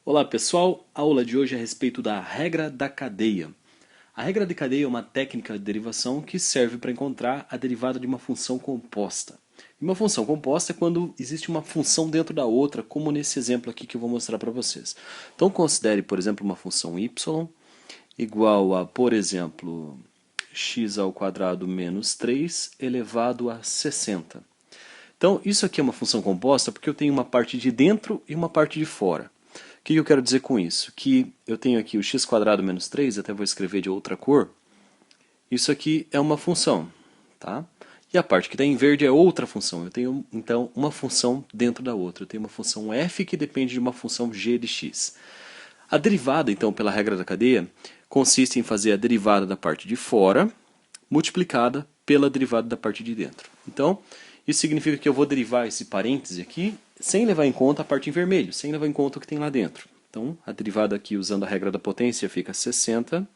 Olá pessoal, a aula de hoje é a respeito da regra da cadeia. A regra de cadeia é uma técnica de derivação que serve para encontrar a derivada de uma função composta. E uma função composta é quando existe uma função dentro da outra, como nesse exemplo aqui que eu vou mostrar para vocês. Então considere, por exemplo, uma função y igual a, por exemplo, x ao quadrado menos 3 elevado a 60. Então isso aqui é uma função composta porque eu tenho uma parte de dentro e uma parte de fora. O que eu quero dizer com isso? Que eu tenho aqui o x² menos 3, até vou escrever de outra cor. Isso aqui é uma função, tá? E a parte que está em verde é outra função. Eu tenho, então, uma função dentro da outra. Eu tenho uma função f que depende de uma função g de x. A derivada, então, pela regra da cadeia, consiste em fazer a derivada da parte de fora multiplicada pela derivada da parte de dentro. Então, isso significa que eu vou derivar esse parêntese aqui sem levar em conta a parte em vermelho, sem levar em conta o que tem lá dentro. Então, a derivada aqui, usando a regra da potência, fica 60,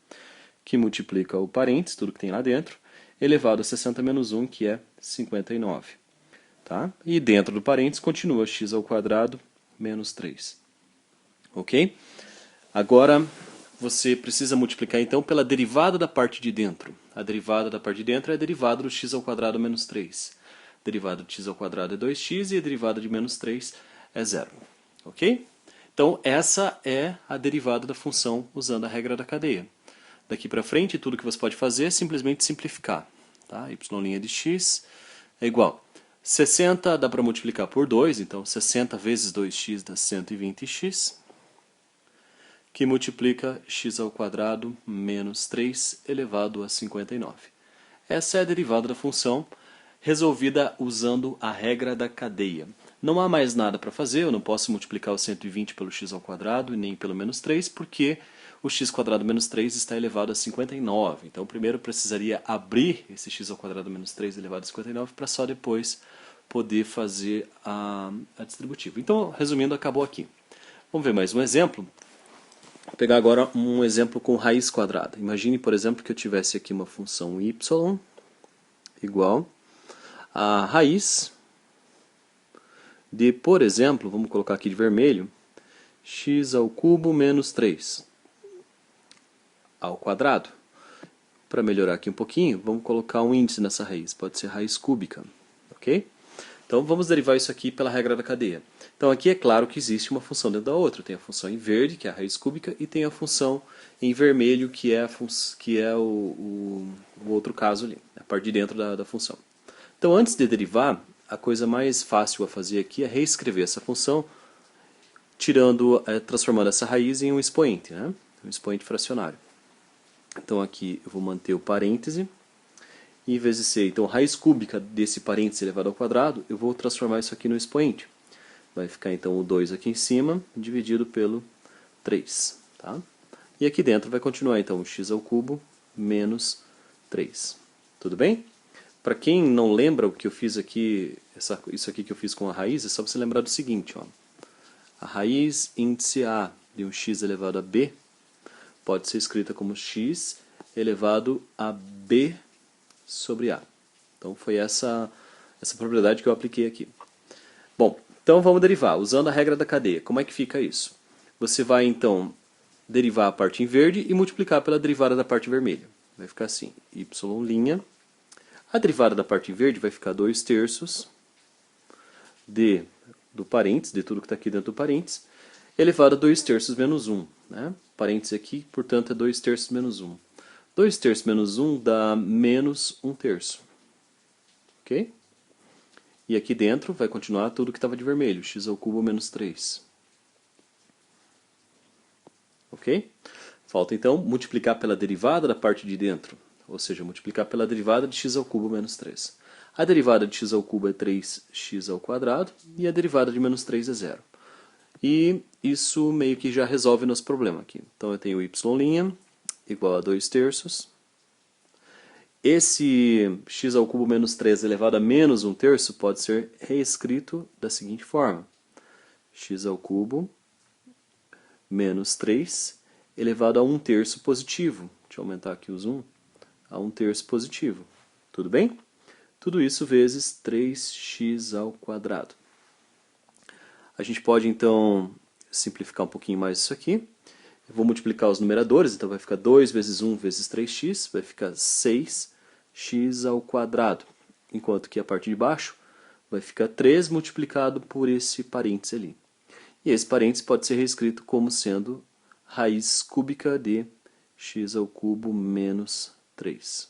que multiplica o parênteses, tudo que tem lá dentro, elevado a 60 menos 1, que é 59. Tá? E dentro do parênteses continua x ao quadrado menos 3. Ok? Agora, você precisa multiplicar então pela derivada da parte de dentro. A derivada da parte de dentro é a derivada do x ao quadrado menos 3. A derivada de x ao quadrado é 2x e a derivada de menos 3 é 0. Ok? Então, essa é a derivada da função usando a regra da cadeia. Daqui para frente, tudo que você pode fazer é simplesmente simplificar. Tá? Y' de x é igual. 60 dá para multiplicar por 2, então 60 vezes 2x dá 120x, que multiplica x ao quadrado menos 3 elevado a 59. Essa é a derivada da função resolvida usando a regra da cadeia. Não há mais nada para fazer, eu não posso multiplicar o 120 pelo x ao quadrado e nem pelo menos 3, porque o x² menos 3 está elevado a 59. Então, primeiro eu precisaria abrir esse x ao quadrado menos 3 elevado a 59 para só depois poder fazer a distributiva. Então, resumindo, acabou aqui. Vamos ver mais um exemplo. Vou pegar agora um exemplo com raiz quadrada. Imagine, por exemplo, que eu tivesse aqui uma função y igual a raiz de, por exemplo, vamos colocar aqui de vermelho, x ao cubo menos 3 ao quadrado. Para melhorar aqui um pouquinho, vamos colocar um índice nessa raiz, pode ser raiz cúbica, ok? Então vamos derivar isso aqui pela regra da cadeia. Então aqui é claro que existe uma função dentro da outra. Tem a função em verde, que é a raiz cúbica, e tem a função em vermelho, que é o outro caso ali, a parte de dentro da função. Então antes de derivar, a coisa mais fácil a fazer aqui é reescrever essa função, transformando essa raiz em um expoente, né? Um expoente fracionário. Então aqui eu vou manter o parêntese, e em vez de ser então raiz cúbica desse parêntese elevado ao quadrado, eu vou transformar isso aqui no expoente. Vai ficar então o 2 aqui em cima, dividido pelo 3. Tá? E aqui dentro vai continuar então x ao cubo menos 3. Tudo bem? Para quem não lembra o que eu fiz aqui, isso aqui que eu fiz com a raiz, é só você lembrar do seguinte. Ó. A raiz índice A de um x elevado a b pode ser escrita como x elevado a b sobre A. Então foi essa propriedade que eu apliquei aqui. Bom, então vamos derivar, usando a regra da cadeia. Como é que fica isso? Você vai então derivar a parte em verde e multiplicar pela derivada da parte vermelha. Vai ficar assim, y'. A derivada da parte em verde vai ficar 2/3 do parênteses, de tudo que está aqui dentro do parênteses, elevado a 2/3 menos 1. Né? Parênteses aqui, portanto, é 2/3 menos 1. 2/3 menos 1 dá menos 1/3. Ok? E aqui dentro vai continuar tudo que estava de vermelho, x ao cubo menos 3. Ok? Falta então multiplicar pela derivada da parte de dentro, ou seja, multiplicar pela derivada de x ao cubo menos 3. A derivada de x ao cubo é 3x ao quadrado e a derivada de menos 3 é 0. E isso meio que já resolve nosso problema aqui. Então eu tenho y' igual a 2/3. Esse x ao cubo menos 3 elevado a menos 1/3 pode ser reescrito da seguinte forma. X ao cubo menos 3 elevado a 1/3 positivo. Deixa eu aumentar aqui os 1. A 1/3 positivo. Tudo bem? Tudo isso vezes 3x ao quadrado. A gente pode então simplificar um pouquinho mais isso aqui. Eu vou multiplicar os numeradores, então vai ficar 2 vezes 1 vezes 3x, vai ficar 6x ao quadrado. Enquanto que a parte de baixo vai ficar 3 multiplicado por esse parênteses ali. E esse parênteses pode ser reescrito como sendo raiz cúbica de x ao cubo menos 3.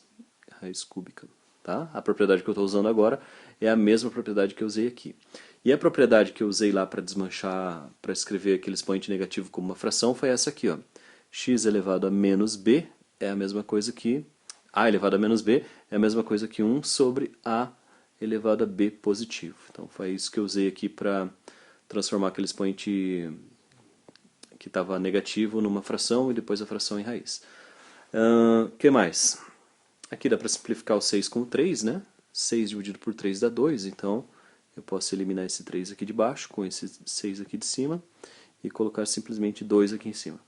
Raiz cúbica. Tá? A propriedade que eu estou usando agora é a mesma propriedade que eu usei aqui. E a propriedade que eu usei lá para desmanchar, para escrever aquele expoente negativo como uma fração foi essa aqui. Ó. X elevado a menos b é a mesma coisa que a elevado a menos b é a mesma coisa que 1 sobre a elevado a b positivo. Então foi isso que eu usei aqui para transformar aquele expoente que estava negativo numa fração e depois a fração em raiz. Que mais? Aqui dá para simplificar o 6 com o 3, né? 6 dividido por 3 dá 2, então eu posso eliminar esse 3 aqui de baixo com esse 6 aqui de cima e colocar simplesmente 2 aqui em cima.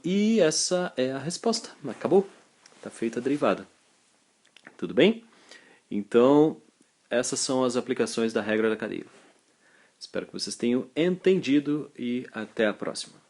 E essa é a resposta. Acabou. Está feita a derivada. Tudo bem? Então, essas são as aplicações da regra da cadeia. Espero que vocês tenham entendido e até a próxima.